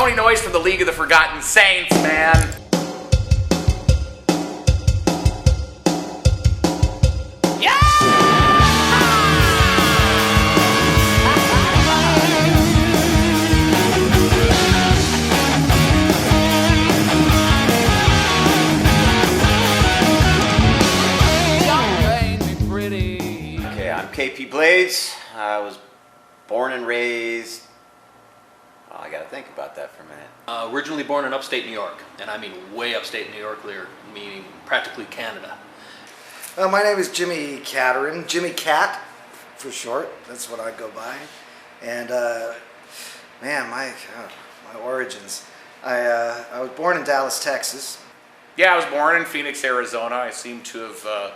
Tony Noyes from the League of the Forgotten Saints, man. KP Blades. I was born and raised. Oh, I gotta think about that for a minute. Originally born in upstate New York, and I mean way upstate New York, meaning practically Canada. My name is Jimmy Catterin, Jimmy Cat for short. That's what I go by. And man, my origins. I was born in Dallas, Texas. Yeah, I was born in Phoenix, Arizona. I seem to have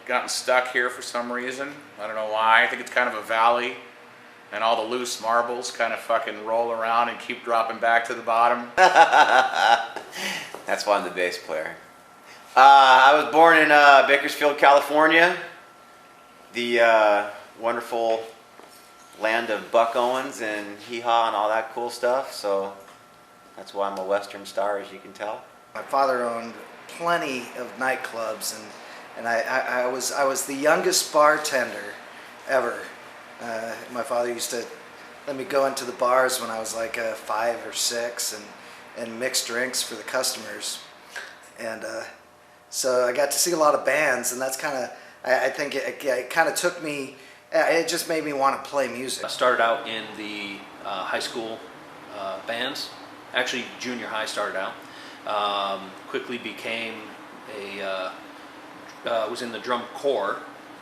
gotten stuck here for some reason. I don't know why. I think it's kind of a valley, and all the loose marbles kind of fucking roll around and keep dropping back to the bottom. That's why I'm the bass player. I was born in Bakersfield, California, the wonderful land of Buck Owens and Hee Haw and all that cool stuff. So that's why I'm a Western star, as you can tell. My father owned plenty of nightclubs, and I was the youngest bartender ever. My father used to let me go into the bars when I was like 5 or 6 and mix drinks for the customers. And so I got to see a lot of bands, and that's kind of, I think it kind of took me, it just made me want to play music. I started out in the high school bands. Actually, junior high started out. Quickly became was in the drum corps,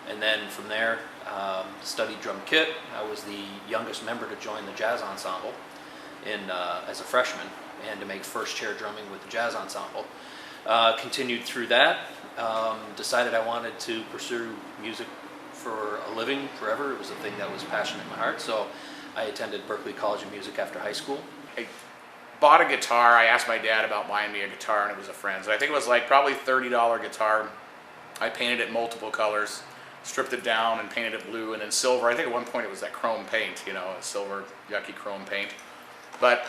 and then from there studied drum kit. I was the youngest member to join the jazz ensemble as a freshman, and to make first chair drumming with the jazz ensemble. Continued through that, decided I wanted to pursue music for a living forever. It was a thing that was passionate in my heart, so I attended Berklee College of Music after high school. I bought a guitar. I asked my dad about buying me a guitar, and it was a friend's. I think it was like probably $30 guitar. I painted it multiple colors, stripped it down and painted it blue and then silver. I think at one point it was that chrome paint, a silver yucky chrome paint. But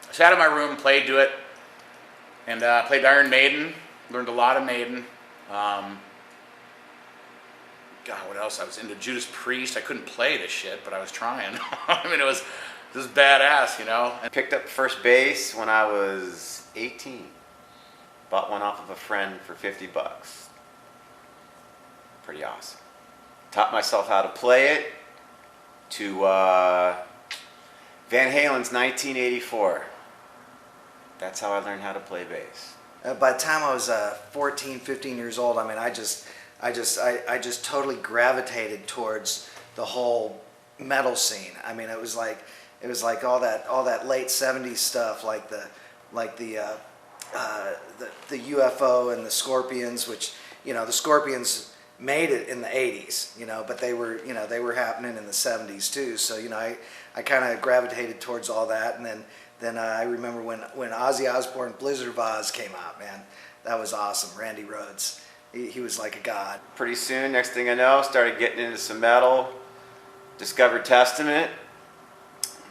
I sat in my room, played to it, and played Iron Maiden, learned a lot of Maiden. God, what else? I was into Judas Priest. I couldn't play this shit, but I was trying. I mean, it was badass, I picked up first bass when I was 18. Bought one off of a friend for $50. Pretty awesome. Taught myself how to play it to Van Halen's 1984. That's how I learned how to play bass. By the time I was 14, 15 years old, I mean, I just totally gravitated towards the whole metal scene. I mean, it was like all that late '70s stuff, like the UFO and the Scorpions, which the Scorpions made it in the '80s, but they were happening in the '70s too. So I kind of gravitated towards all that, and then I remember when Ozzy Osbourne Blizzard of Oz came out, man, that was awesome. Randy Rhoads, he was like a god. Pretty soon, next thing I know, started getting into some metal, discovered Testament.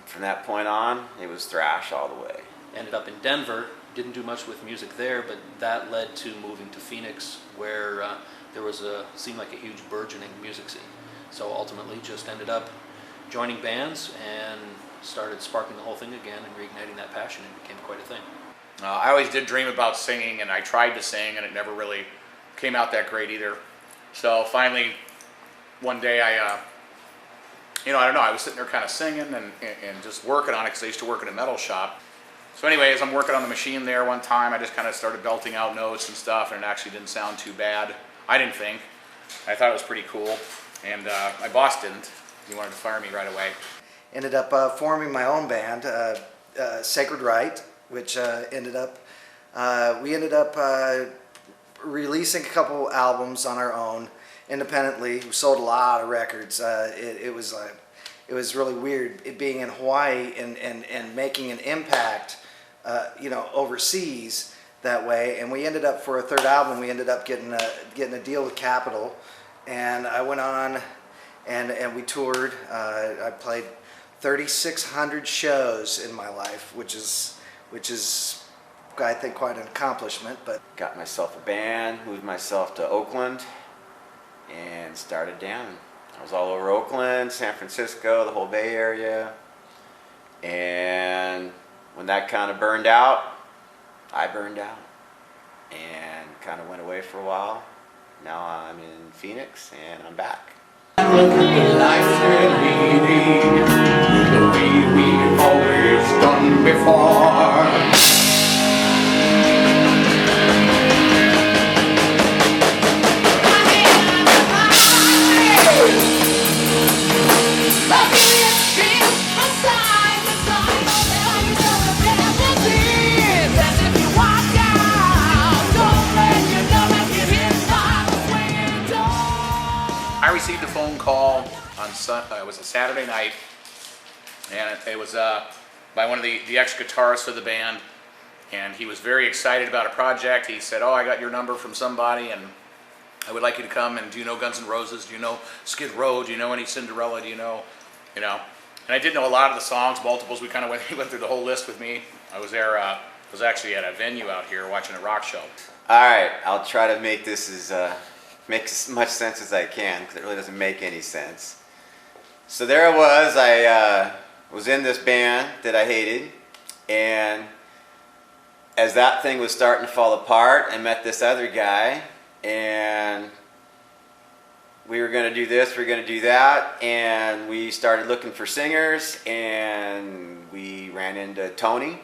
From that point on, it was thrash all the way. Ended up in Denver, didn't do much with music there, but that led to moving to Phoenix, where there seemed like a huge burgeoning music scene. So ultimately just ended up joining bands and started sparking the whole thing again and reigniting that passion, and became quite a thing. I always did dream about singing, and I tried to sing, and it never really came out that great either. So finally, one day I don't know, I was sitting there kind of singing and just working on it, because I used to work in a metal shop. So anyways, I'm working on the machine there one time. I just kind of started belting out notes and stuff, and it actually didn't sound too bad. I didn't think. I thought it was pretty cool, and my boss didn't. He wanted to fire me right away. Ended up forming my own band, Sacred Right, which we ended up releasing a couple albums on our own independently. We sold a lot of records. It was really weird being in Hawaii and making an impact, overseas that way. And we ended up, for a third album, we ended up getting a deal with Capitol, and I went on and we toured. I played 3,600 shows in my life, which is I think quite an accomplishment. But Got myself a band, moved myself to Oakland, and started down. I was all over Oakland, San Francisco, the whole Bay Area. And when that kind of burned out, I burned out and kind of went away for a while. Now I'm in Phoenix and I'm back. Life's leading the way we've always done before. I received a phone call on it was a Saturday night, and it was by one of the ex-guitarists of the band, and he was very excited about a project. He said, "Oh, I got your number from somebody, and I would like you to come, and do you know Guns N' Roses? Do you know Skid Row? Do you know any Cinderella? Do you know?" And I did know a lot of the songs, multiples. He went through the whole list with me. I was there, was actually at a venue out here watching a rock show. All right, I'll try to make this make as much sense as I can, because it really doesn't make any sense. So there I was in this band that I hated, and as that thing was starting to fall apart, I met this other guy, and we were going to do this, we were going to do that, and we started looking for singers, and we ran into Tony.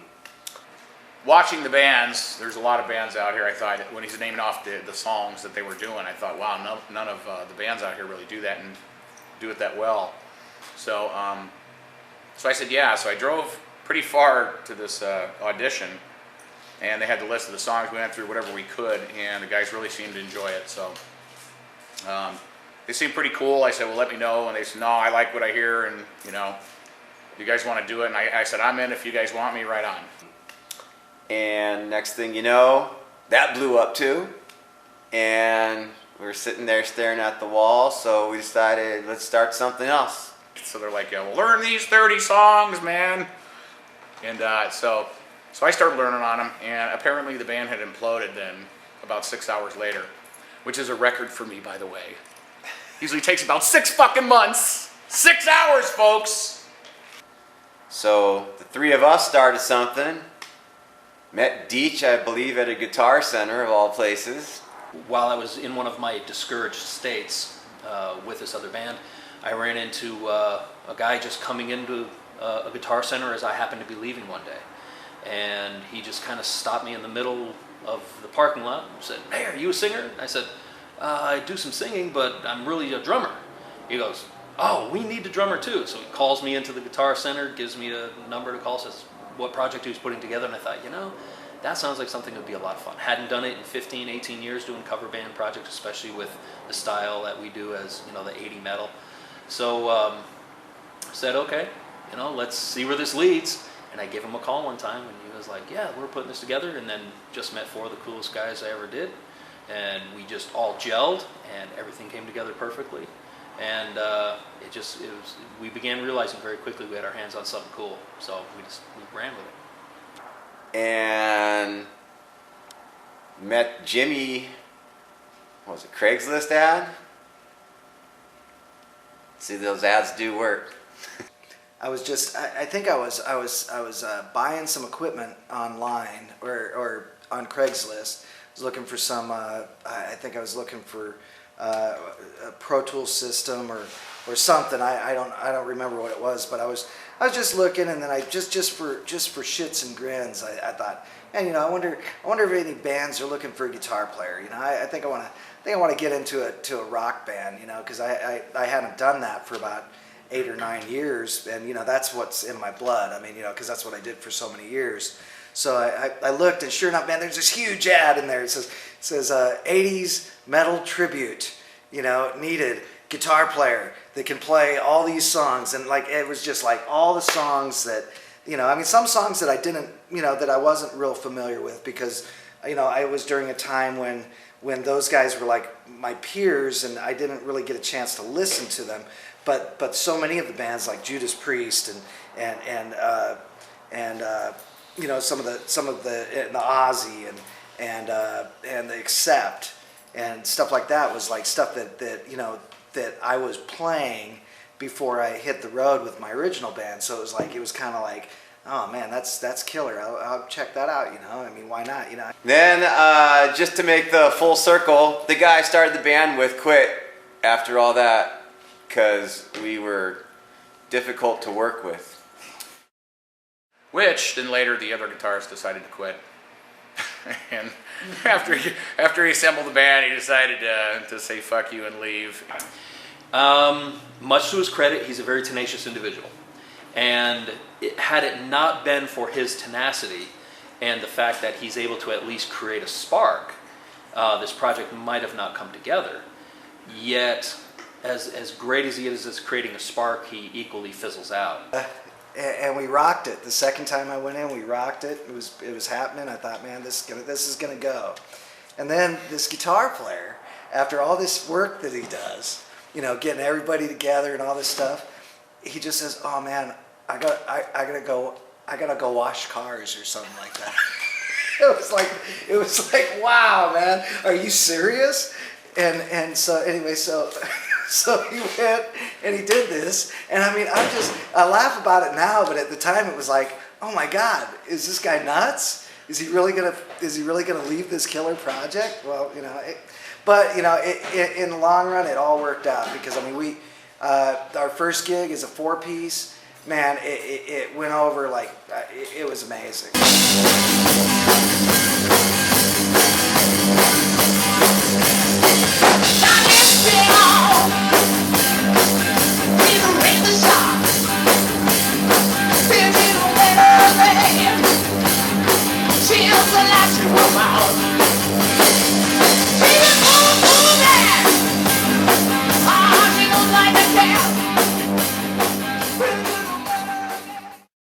Watching the bands, there's a lot of bands out here. I thought when he's naming off the songs that they were doing, I thought, wow, none of the bands out here really do that and do it that well. So, so I said, yeah. So I drove pretty far to this audition, and they had the list of the songs. We went through whatever we could, and the guys really seemed to enjoy it. So they seemed pretty cool. I said, well, let me know, and they said, no, I like what I hear, and you guys want to do it? And I said, I'm in if you guys want me, right on. And next thing you know, that blew up too. And we were sitting there staring at the wall, so we decided, let's start something else. So they're like, yeah, well, learn these 30 songs, man. And so I started learning on them, and apparently the band had imploded then about 6 hours later, which is a record for me, by the way. Usually takes about 6 fucking months. 6 hours, folks. So the three of us started something. Met Deech, I believe, at a Guitar Center of all places. While I was in one of my discouraged states with this other band, I ran into a guy just coming into a Guitar Center as I happened to be leaving one day. And he just kind of stopped me in the middle of the parking lot and said, "Hey, are you a singer?" I said, "I do some singing, but I'm really a drummer." He goes, "Oh, we need a drummer too." So he calls me into the Guitar Center, gives me a number to call, says what project he was putting together, and I thought, that sounds like something that would be a lot of fun. Hadn't done it in 15, 18 years doing cover band projects, especially with the style that we do as, the 80 metal. So said, okay, let's see where this leads. And I gave him a call one time, and he was like, yeah, we're putting this together, and then just met 4 of the coolest guys I ever did. And we just all gelled, and everything came together perfectly. And we began realizing very quickly we had our hands on something cool. So we ran with it. And met Jimmy, what was it, Craigslist ad? See, those ads do work. I think I was buying some equipment online or on Craigslist. I was looking for some. I think I was looking for a Pro Tools system or something. I don't remember what it was, but I was just looking, and then I just for shits and grins, I thought, man, I wonder if any bands are looking for a guitar player. I think I want to get into a rock band, because I hadn't done that for about 8 or 9 years, and that's what's in my blood. I mean, because that's what I did for so many years. So I looked, and sure enough, man, there's this huge ad in there. It says 80s metal tribute, needed guitar player that can play all these songs, and it was just like all the songs that, some songs that I didn't, that I wasn't real familiar with, because, I was during a time when those guys were like my peers, and I didn't really get a chance to listen to them. but so many of the bands like Judas Priest and you know, some of the Ozzy and the Accept and stuff like that was like stuff that you know that I was playing before I hit the road with my original band. So it was kind of like, oh man, that's killer. I'll check that out. You know, I mean, why not? You know. Then, just to make the full circle, the guy I started the band with quit after all that because we were difficult to work with. Which then later the other guitarist decided to quit. And after he assembled the band, he decided to say fuck you and leave. Much to his credit, he's a very tenacious individual. And had it not been for his tenacity and the fact that he's able to at least create a spark, this project might have not come together. Yet, as great as he is as creating a spark, he equally fizzles out. And we rocked it. The second time I went in, we rocked it. It was happening. I thought, man, this is gonna go. And then this guitar player, after all this work that he does, you know, getting everybody together and all this stuff, he just says, "Oh man, I gotta go wash cars," or something like that. It was like, wow, man, are you serious? And so anyway, so he went and he did this, and I mean, I laugh about it now, but at the time it was like, oh my God, is this guy nuts? Is he really gonna leave this killer project? Well, you know, but you know, in the long run, it all worked out because I mean, our first gig is a 4-piece. Man, it went over like it was amazing.